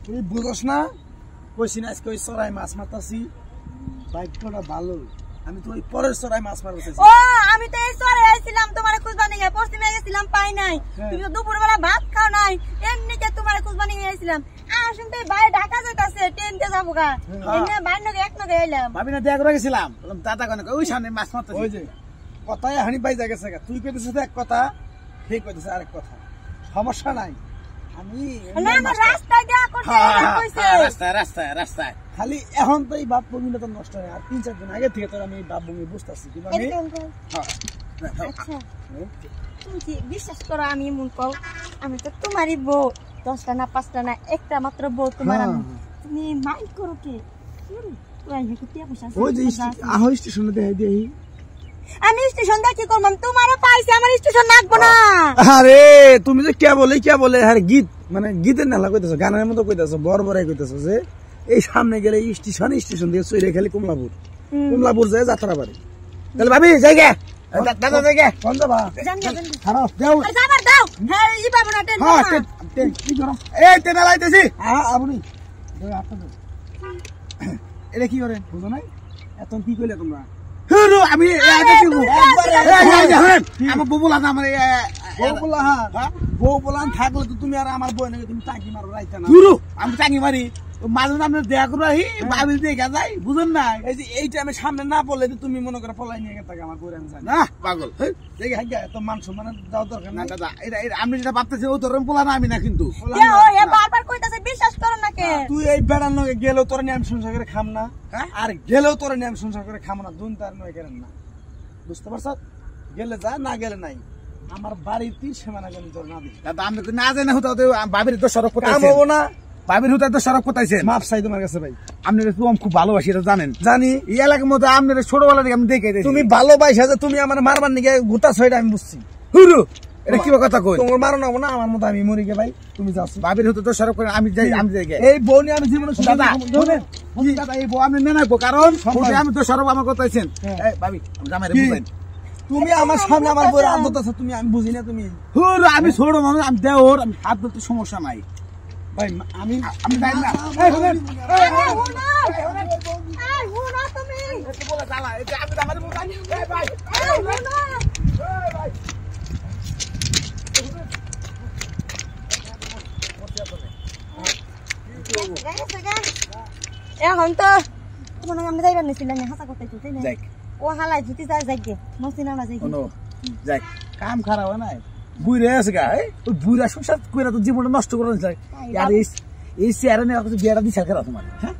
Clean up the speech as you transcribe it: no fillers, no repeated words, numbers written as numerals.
তুই বুঝছ না কইছি না আজকে ওই চড়াই মাছ মারতাছি বাইকটা ভালো আমি তো ওই পরের চড়াই মাছ মারতেছি ও আমি তো এই চড়াই আইছিলাম তোমারে খুঁজবানি গিয়ে পশ্চিমে গেছিলাম পাই নাই তুমি তো দুপুরবেলা ভাত খাও নাই এমনিতে তোমারে খুঁজবানি গিয়েছিলাম আর শুনতে ভাই ঢাকা যাইতাছে ট্রেনতে যাবো গা এমনি বাইর নগে এক নগে এলাম ভাবি না দেখা করে গেছিলাম বললাম দাদা কোন ওই সামনে মাছ মারতেছি ওই যে কথাই হানি পাই গেছে তুই কইতেছিস এক কথা ঠিক কইতেছিস আরেক কথা সমস্যা নাই আমি না না রাস্তায় দেখা করতে কইছে রাস্তায় খালি এখন তো এই বাপ বমিটা তো নষ্ট হয় আর 3-4 দিন আগে থেকে তো আমি বাপ বমি বুঝতাছি কিন্তু আমি আচ্ছা তুমি কি বিশ্বাস করো আমি মন কও আমি তো তোমারই বউ 10টা না 5টা না একটা মাত্র বউ তোমার আমি তুমি মাইন্ড করো কি ওই যে আহ স্টেশনে দেখাই দেই আমি স্টেশন দা কি করলাম তোমারও পাইছি আমার স্টেশন লাগবো না আরে তুমি যে কে বলে আরে গীত মানে গীতের নালা কইতাছো গানের মতো কইতাছো বড় কইতাছো যে এই সামনে গেলে স্টেশন দিয়ে চইরে খালি কমলাপুর যায় যাত্রাবাড়ি তাহলে ভাবি জায়গা দাদা জায়গা কোন যাবা খারাপ দাও যাবার দাও হ্যাঁ ই পাবো না টেন হ্যাঁ টেন কি করো এই টেন লাইতেছি হ্যাঁ আপনি এটা কি করেন বুঝো নাই এত কি কইলে তোমরা আমি আমার বউবলান আমার বউবলান থাকলে তো তুমি আর আমার বই নাকি তুমি টাকি মারো রাইতে না আমি টাকি মারি মাঝে আপনার দেখা করো বাবিল দেখা যায় বুঝেন না এই যে এই টাইমে সামনে না পড়লে তুমি মনে করে পলাই নিয়ে গেছে আমার বই আমি যাই না পাগল দেখে হাইগা এত মান সম্মান যাওয়া দরকার না দাদা আমি যেটা ভাবতেছি ও ধরেন পোলা না আমি না কিন্তু বারবার কইতাছে বিশ্বাস করো না কে তুই এই বেড়ার লগে গেলেও তোর নিয়ে আমি সংসার করে খাম না আর গেলেও তোর নিয়ে আমি সংসার করে খাম না দুন তার নয় করেন না বুঝতে পারছ গেলে যা না গেলে নাই আমার বাড়ির 30 সীমানা গেলে তোর না দিই দাদা আমি না জানি হতো বাবির তো সড়ক কোথায় না বাবির হুতায় তো সড়ক কোথাইছেন মাপ চাই তোমার কাছে ভাই আপনি খুব ভালোবাসি এটা জানেন জানি এই এলাকার মধ্যে আপনার ছোটবেলা থেকে আমি দেখে তুমি ভালোবাসা যে তুমি আমার মারবার নিকে গোটা ছয়টা আমি বুঝছি হুরু এটা কি কথা কই তোমার মারো না আমার মতো আমি মরি গে ভাই তুমি যাও বাবির হুতে তো সড়ক করে আমি যাই এই বউ নিয়ে আমি জীবনে দাদা দাদা এই বউ আমি নেনাইবো কারণ আমি তো সড়ক আমার কোথাইছেন এই ভাবি আমি জামাইরে বুঝাই তুমি আমার সামনে আমার বউর আদত আছে তুমি আমি বুঝি না তুমি হুরু আমি ছোট মানুষ আমি দেওর আমি হাত ধরতে সমস্যা নাই ভাই আমি যাই না এই শুনেন এই হুনা তুমি একটু বলে চালা এই আমি আমারে বুঝাই এই ভাই এই হুনা এই ভাই এখন তো তোমার আমরা যাইবার নিছিলাম না হাসা করতে তাই না ও হালাই জুতি যায় যাইগে মসিনা না যাইগে যাই কাম খারাপ হয় না বুইরে আছে গা ওই বুইরা সংসার কইরা তো জীবনটা নষ্ট করে দিছে আর এই চেয়ারে নিয়ে বিয়াটা দিছে কেরা তোমার হ্যাঁ